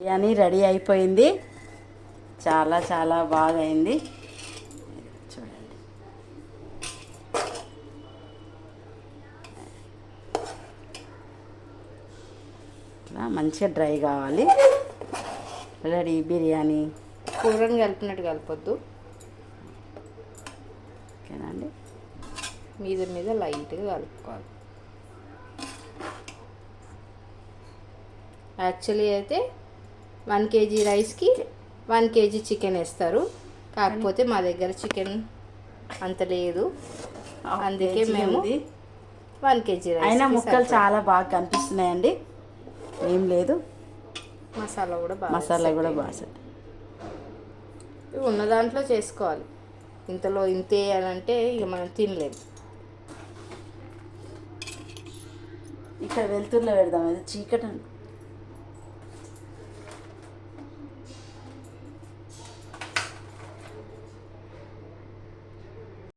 Biryani ready అయిపోయింది. చాలా చాలా బాగా అయింది. చూడండి, ఇట్లా మంచిగా డ్రై కావాలి. రెడీ బిర్యానీ. కూరని కలిపినట్టు కలపొద్దు. ఓకేనండి, మీద లైట్గా కలుపుకోవాలి. యాక్చువల్లీ అయితే 1 kg రైస్కి 1 kg చికెన్ వేస్తారు. కాకపోతే మా దగ్గర చికెన్ అంత లేదు, అందుకే మేము 1 kg రైస్. అయినా ముక్కలు చాలా బాగా కనిపిస్తున్నాయండి. ఏం లేదు, మసాలా కూడా బాగా ఉన్న దాంట్లో చేసుకోవాలి. ఇంతలో ఇంతే అని అంటే ఇక మనం తినలేము. ఇక్కడ వెళ్తుర్లో పెడదాం, అది చీకటి